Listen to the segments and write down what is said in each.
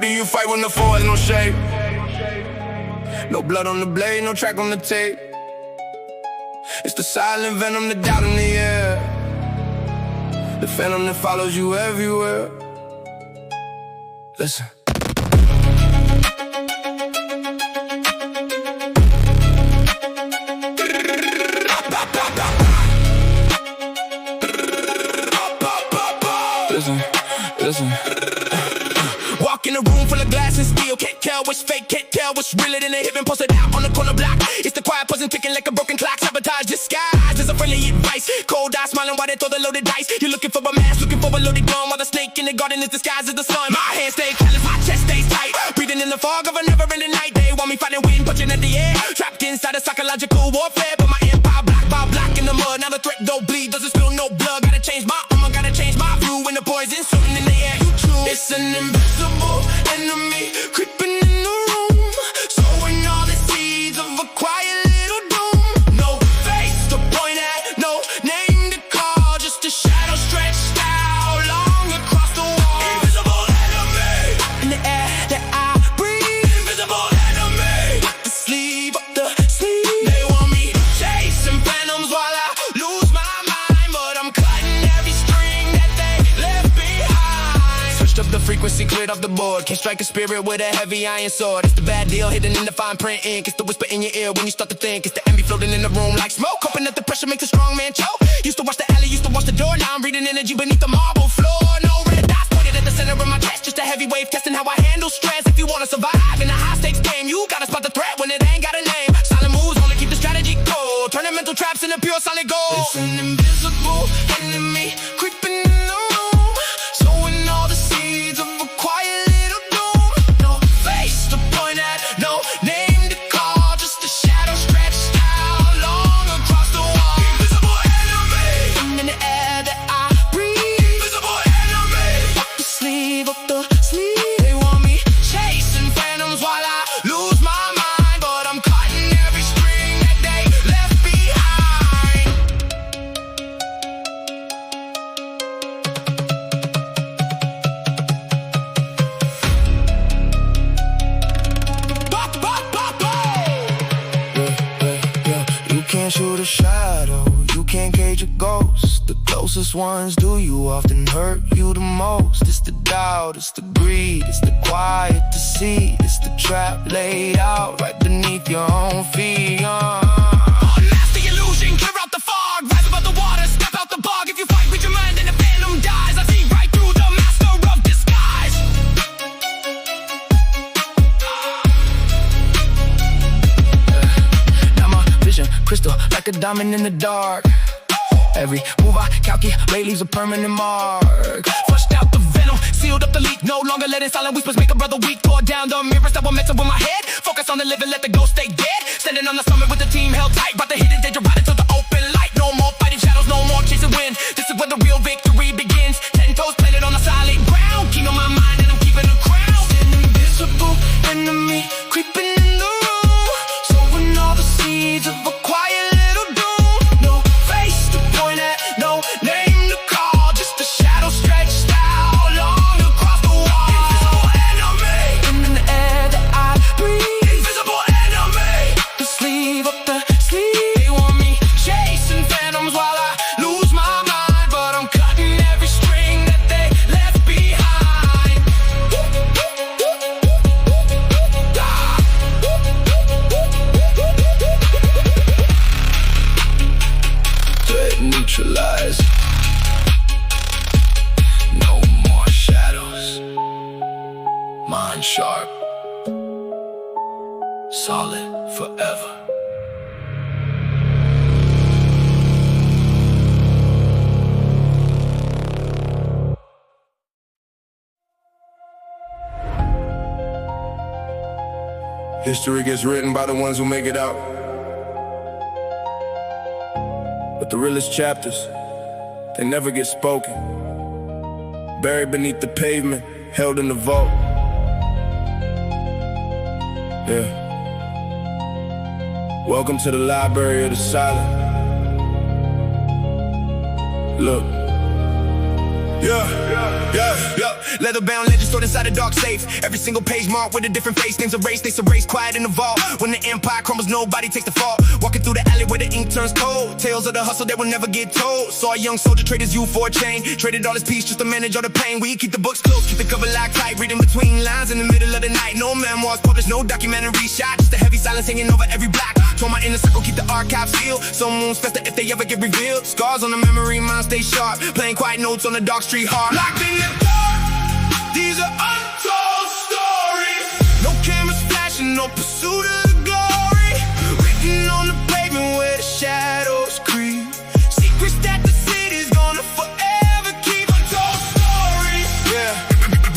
do you fight when the four has no shape? No blood on the blade, no track on the tape. It's the silent venom, the doubt in the air, the phantom that follows you everywhere. Listen. Listen. Walk in a room full of glass and steel. Can't tell what's fake, can't tell what's realer than a hidden posted out on the corner block. It's the quiet person ticking like a broken clock. Sabotage disguised as a friendly advice. Cold eye smiling while they throw the loaded dice. You're looking for a mask, looking for a loaded gun, while the snake in the garden is disguised as the sun. My hands stay callous, my chest stays tight, breathing in the fog of a never-ending night. They want me fighting wind, punching at the air, trapped inside a psychological warfare. But my empire block in the mud. Now the threat don't bleed, doesn't spill no blood. Gotta change my armor, gotta change my view. When the poison's floating in the air, you choose. It's an invisible enemy creeping in the room, sowing all the seeds of a quiet little doom. No face to point at, no name to call, just a shadow stretched out long across the wall. Invisible enemy in the air that I breathe. Invisible enemy up the sleeve, up the sleeve. They want me chasing phantoms while I lose my mind, but I'm cutting every string that they left behind. Switched up the frequency, cleared off the board. Can't strike a spirit with a heavy iron sword. It's the bad deal hidden in the fine print ink. It's the whisper in your ear when you start to think. It's the envy floating in the room like smoke, hoping that the pressure makes a strong man choke. Used to watch the alley, used to watch the door. Now I'm reading energy beneath the marble floor. No red dots pointed at the center of my chest, just a heavy wave testing how I handle stress. If you wanna survive in a high stakes game, you gotta spot the threat when it ain't got a name. Silent moves only keep the strategy cold, turning mental traps into pure solid gold. It's an invisible enemy creeping in the room, sowing all the seeds of a quiet little doom. No face to point at, no name to call, just a shadow stretched out long across the wall. Invisible enemy in the air that I breathe. Invisible enemy up the sleeve, up the sleeve. They want me chasing phantoms while I lose my mind, but I'm cutting every string that they left behind. You can't shoot a shadow, you can't cage a ghost. The closest ones do you often hurt you the most. It's the doubt, it's the greed, it's the quiet deceit. It's the trap laid out right beneath your own feet. Unmask the illusion, clear out the fog, rise above the water, step out the bog. If you fight with your mind, then the phantom dies. I see right through the master of disguise. Now my vision crystal like a diamond in the dark. Every move I calculate leaves a permanent mark. Flushed out the venom, sealed up the leak. No longer letting silent whispers make a brother weak. Tore down the mirrors that were messing with my head. Focus on the living, let the ghost stay dead. Standing on the summit with the team held tight. Brought the hidden danger right into the open light. No more fighting shadows, no more chasing wind. This is where the real victory begins. 10 toes planted on a solid ground. Keep on my mind and I'm keeping a crown. An invisible enemy creeping in the room, sowing all the seeds of a quiet little doom. No face to point at, no name to call, just a shadow stretched out long across the wall. Invisible enemy in the air that I breathe. Invisible enemy the sleeve, up the sleeve. They want me chasing phantoms while I lose my mind, but I'm cutting every string that they left behind. Threat neutralized. No more shadows. Mind sharp. Solid forever. History gets written by the ones who make it out. But the realest chapters, they never get spoken. Buried beneath the pavement, held in the vault. Yeah. Welcome to the library of the silent. Look, Leather bound legends stored inside a dark safe. Every single page marked with a different face. Names erased, they erased, quiet in the vault. When the empire crumbles, nobody takes the fall. Walking through the alley where the ink turns cold. Tales of the hustle that will never get told. Saw a young soldier trade his youth for a chain. Traded all his peace just to manage all the pain. We keep the books close, keep the cover locked tight. Reading between lines in the middle of the night. No memoirs published, no documentary shot. Just a heavy silence hanging over every block. Told my inner circle, keep the archives sealed. Some wounds fester if they ever get revealed. Scars on the memory, mind stay sharp. Playing quiet notes on the dark street heart. Locked in the dark, these are untold stories. No cameras flashing, no pursuit of the glory. Written on the pavement where the shadows creep. Secrets that the city's gonna forever keep. Untold stories,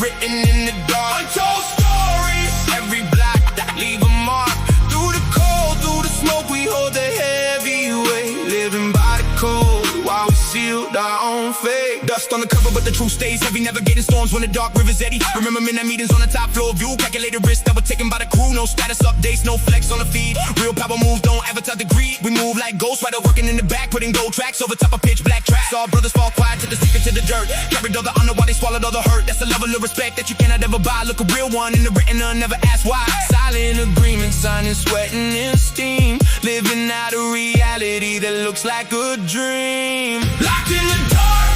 written in the dark. Untold stories, every block that leave a mark. Through the cold, through the smoke, we hold the heavy weight. Living by the code while we sealed our own fate. Dust on the cover, but the truth stays heavy. Navigating storms when the dark rivers eddy. Remember midnight meetings on the top floor view. Calculated risks that were taken by the crew. No status updates, no flex on the feed. Real power moves, don't advertise the greed. We move like ghosts, rider working in the back, putting gold tracks over top of pitch black tracks. Saw brothers fall quiet, took the secret to the dirt. Carried all the honor while they swallowed all the hurt. That's a level of respect that you cannot ever buy. Look, a real one in the written, never ask why. Silent agreement, signing, sweating in steam. Living out a reality that looks like a dream. Locked in the dark,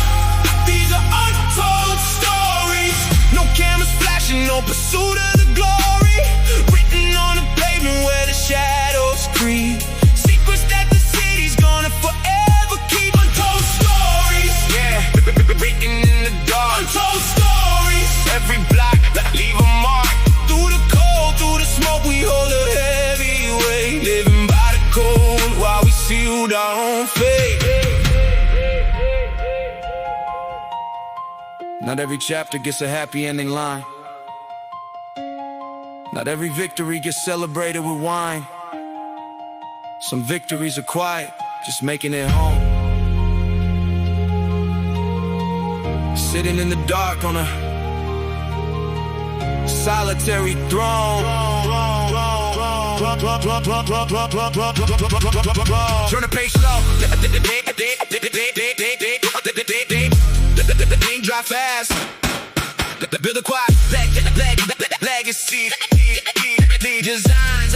these are untold stories. No cameras flashing, no pursuit of the glory. Written on the pavement where the shadows creep. Secrets that the city's gonna forever keep. Untold stories, written in the dark. Untold stories, every block that leave a mark. Through the cold, through the smoke, we hold a heavy weight. Living by the code while we sealed our own fate. Not every chapter gets a happy ending line. Not every victory gets celebrated with wine. Some victories are quiet, just making it home. Sitting in the dark on a solitary throne. Turn the page slow. Drive fast. Build a quiet legacy. Design,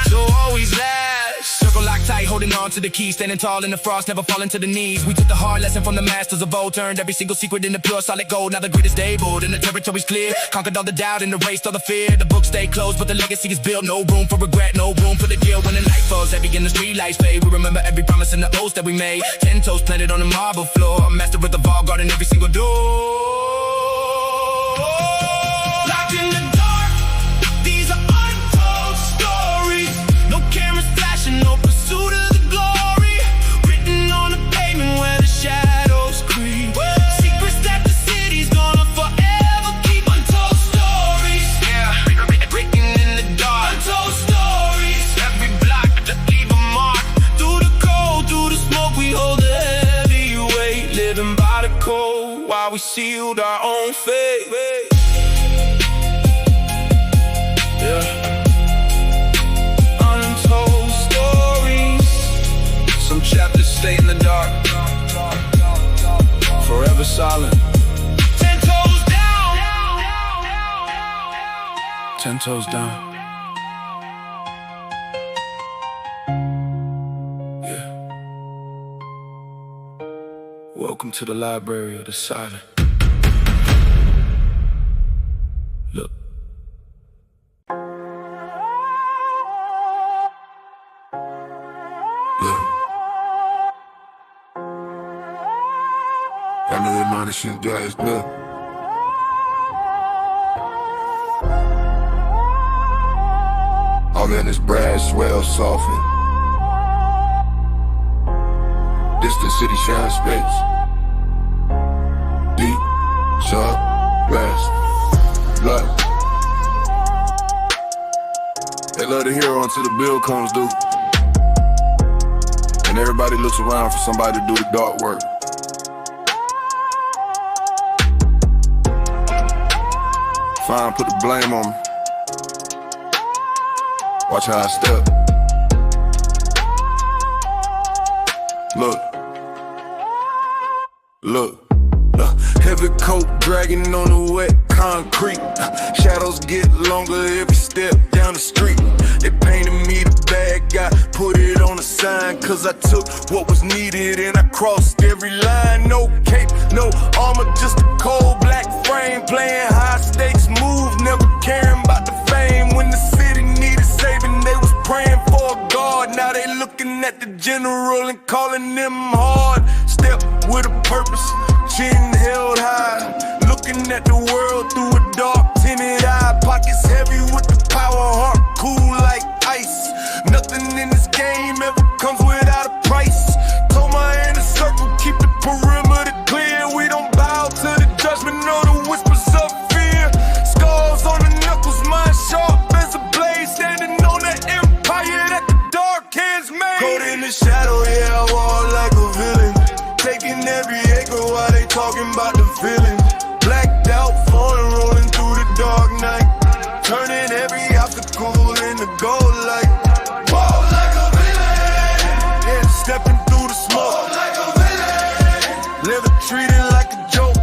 so always last. Circle locked tight, holding on to the key. Standing tall in the frost, never falling to the knees. We took the hard lesson from the masters of old. Turned every single secret into pure solid gold. Now the grid is stable and the territory's clear. Conquered all the doubt and erased all the fear. The books stay closed, but the legacy is built. No room for regret, no room for the guilt. When the night falls heavy and the street lights fade, we remember every promise and the oaths that we made. 10 toes planted on the marble floor. A master with the vault guarding every single door. Locked in the dark, these are untold stories. No cameras flashing, no pursuit of the glory. Written on the pavement where the shadows creep. Secrets that the city's gonna forever keep. Untold stories, written in the dark. Untold stories, every block that leave a mark. Through the cold, through the smoke, we hold a heavy weight. Living by the code while we sealed our own fate. Untold stories. Some chapters stay in the dark, forever silent. 10 toes down. 10 toes down. Welcome to the library of the silent. Look. I know your mind is shit guys, look. All in this brass well softened. Distant city shine space. Deep, sharp, brass, blood. They love to hear until the bill comes due. And everybody looks around for somebody to do the dark work. Fine, put the blame on me. Watch how I step. Look. Heavy coat dragging on the wet concrete. Shadows get longer every step down the street. They painted me the bad guy, put it on a sign, cause I took what was needed and I crossed every line. No cape, no armor, just a cold black frame. Playing high stakes moves, never caring about the fame. When the city needed saving, they was praying for a God. Now they looking at the general and calling them hard. Step with a purpose, chin held high, looking at the world through a dark tinted eye. Pockets heavy with the power, heart cool like ice. Nothing in this game ever comes without a price. Told my inner circle, keep the perimeter clear. We don't bow to the judgment or the whispers of fear. Scars on the knuckles, mine sharp as a blade, standing on the empire that the dark hands made. Caught in the shadow, yeah, I walk like a villain, taking every acre while they talking about the feeling. Blacked out, foreign rolling through the dark night, turning every obstacle into gold light. Walk like a villain, yeah, stepping through the smoke. Walk like a villain, never treated like a joke.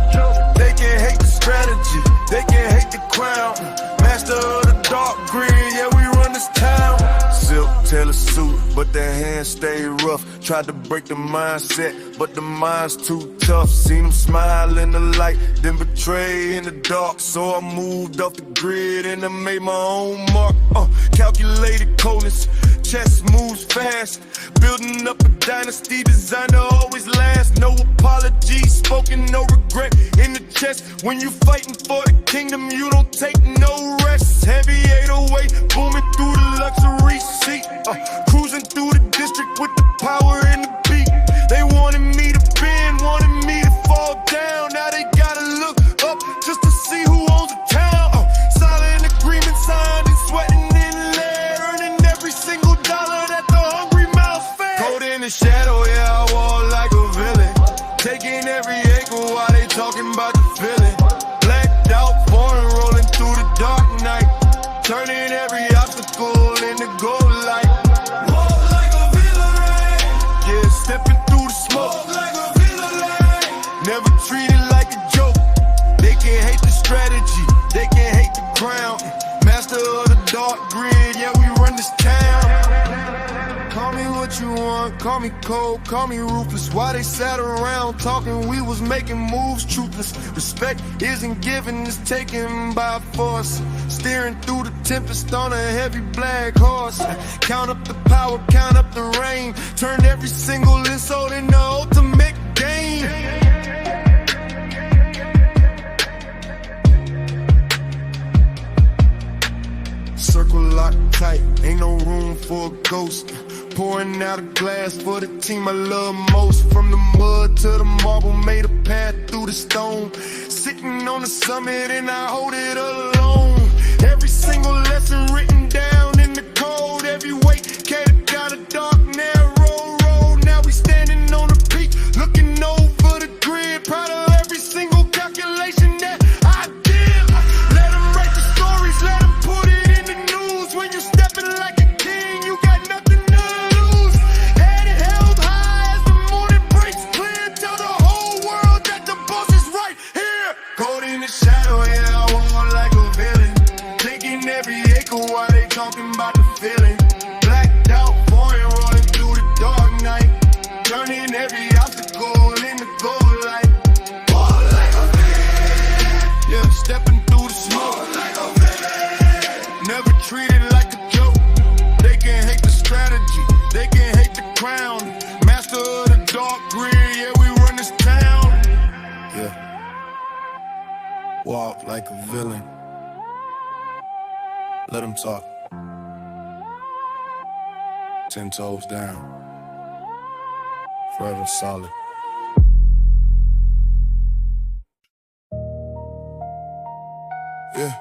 They can hate the strategy, they can hate the crown. Master of the dark grid, yeah, we run this town. Silk tailor suit, but their hands stay rough. Tried to break the mindset, but the mind's too tough. Seen them smile in the light, then betray in the dark. So I moved off the grid and I made my own mark. Calculated coldness, chess moves fast. Building up a dynasty designed to always last. No apologies spoken, no regret in the chest. When you fighting for the kingdom, you don't take no rest. Heavy 808, booming through the luxury seat. Cruising through the district with the power and the beat. They wanted me to bend, wanted me to fall down. Now they gotta look up just to see who owns the town. Silent agreement signed and sweating in lead, earning every single dollar that the hungry mouths fed. Caught in the shadow, yeah, I walk like a villain, taking every acre while they talking about the feeling. Blacked out, foreign rolling through the dark night, turning every obstacle into gold light. Walk like a villain, yeah, stepping through the smoke. Walk like a villain, never treated like a joke. They can hate the strategy, they can hate the crown. Master of the dark grid, yeah, we run this town. Call me what you want, call me cold, call me ruthless. While they sat around talking, we was making moves truthless. Respect isn't given, it's taken by force. Steering through the tempest on a heavy black horse. Count up the power, count up the rain. Turned every single insult into ultimate gain. Circle locked tight, ain't no room for a ghost. Pouring out a glass for the team I love most. From the mud to the marble, made a path through the stone. Sitting on the summit and I hold it alone. Every single lesson written down in the code. Every weight carried down a dark, narrow road. Now we standing on the peak, looking over the grid. Proud of every single calculation that I did. Let them write the stories, let them put it in the news. When you stepping like a king, you got nothing to lose. Head held high as the morning breaks clear. Tell the whole world that the boss is right here. Caught in the shadow, yeah, I walk like a villain, taking every acre while they talking about the feeling. Blacked out, foreign rolling through the dark night, turning every obstacle into gold light. Walk like a villain, yeah, stepping through the smoke. Walk like a villain, never treated like a joke. They can hate the strategy, they can hate the crown. Master of the dark grid, yeah, we run this town. Yeah, walk like a villain. Let them talk. 10 toes down. Forever solid. Yeah.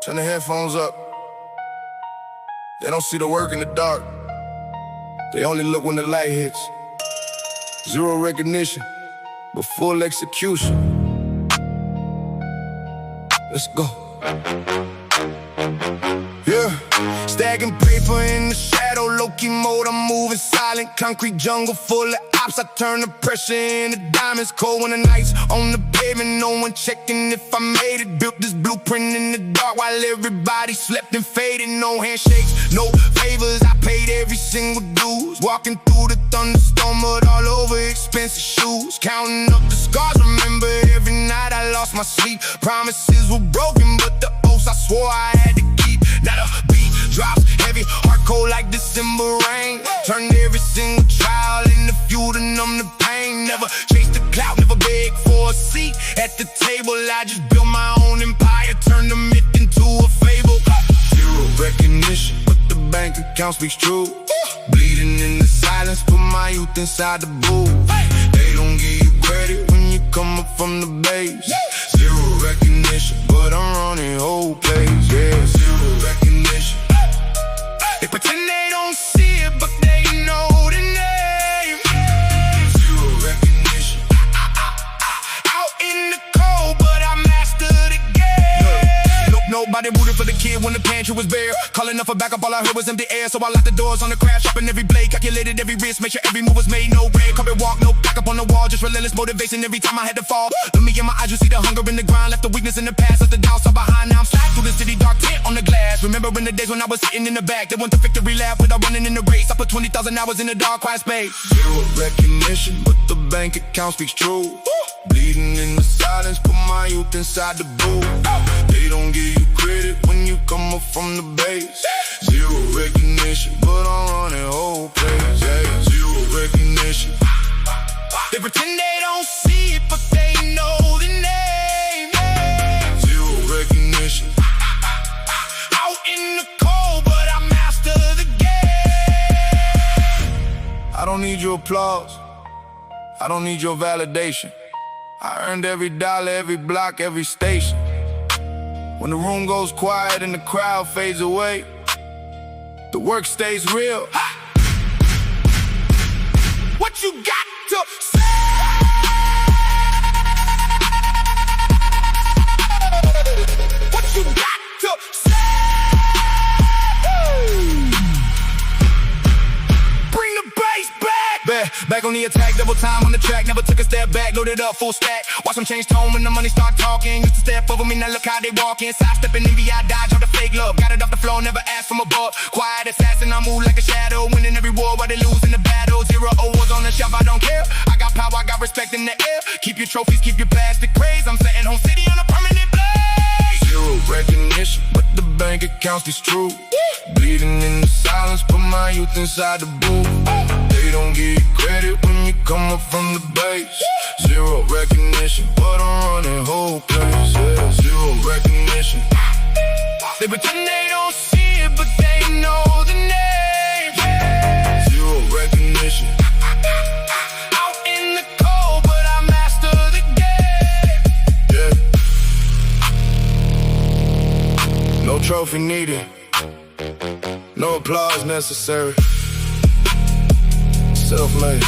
Turn the headphones up. They don't see the work in the dark. They only look when the light hits. Zero recognition, but full execution. Let's go. Yeah, stacking paper in the shadow, low-key mode, I'm moving silent. Concrete jungle full of drops, I turn the pressure into diamonds. Cold when the nights on the pavement, no one checking if I made it. Built this blueprint in the dark while everybody slept and faded. No handshakes, no favors, I paid every single dues. Walking through the thunderstorm, mud all over expensive shoes. Counting up the scars, remember every night I lost my sleep. Promises were broken, but the oaths I swore I had to keep. Now the beat drops heavy, heart cold like December rain. Turned every single trial into fuel to numb the pain. Never chased the clout, never begged for a seat at the table. I just built my own empire, turned the myth into a fable. Zero recognition, but the bank account speaks true. Bleeding in the silence, put my youth inside the booth. They don't give you credit when you come up from the base. Zero recognition, but I'm running whole place. Yeah, zero recognition. They pretend they don't see it, but they know the name. Zero recognition. Out in the cold, but I mastered the game. Nobody rooted for the kid when the pantry was bare. Calling up for backup, all I heard was empty air. So I locked the doors on the crash, sharpened every blade, calculated every risk, make sure every move was made. No break, carpet walk, no backup on the wall, just relentless motivation every time I had to fall. Look me in my eyes, you see the hunger in the grind. Left the weakness in the past, left the doubts all behind. Now I'm sliding through the city, dark tint on the glass. Remembering the days when I was sitting in the back. They want the victory lap without running in the race. I put 20,000 hours in the dark, quiet space. Zero recognition, but the bank account speaks true. Bleeding in the silence, put my youth inside the booth. They don't give you credit when you come up from the base. Zero recognition, but I'm running whole place. Yeah, zero recognition. They pretend they don't see it, but they know the name. Zero recognition. Out in the cold, but I mastered the game. I don't need your applause, I don't need your validation. I earned every dollar, every block, every station. When the room goes quiet and the crowd fades away, the work stays real. What you got to say? What you got to say? Bring the bass back. Back on the attack, double time on the track. Never took a step back, loaded up full stack. Watch them change tone when the money start talking. Used to step over me, now look how they walking. Sidestepping envy, I dodge all the fake love. Got it off the floor, never asked from above. Quiet assassin, I move like a shadow. Winning every war while they lose in the battle. Zero awards on the shelf, I don't care. I got power, I got respect in the air. Keep your trophies, keep your plastic praise. I'm setting home city on a permanent blaze. Zero recognition, but the bank account speaks true. Bleeding in the silence, put my youth inside the booth. They don't give you credit when you come up from the base. Zero recognition, but I'm running whole place. Yeah, zero recognition. They pretend they don't see it, but they know the name. Zero recognition. Out in the cold, but I mastered the game. Yeah. No trophy needed, no applause necessary. Self-made.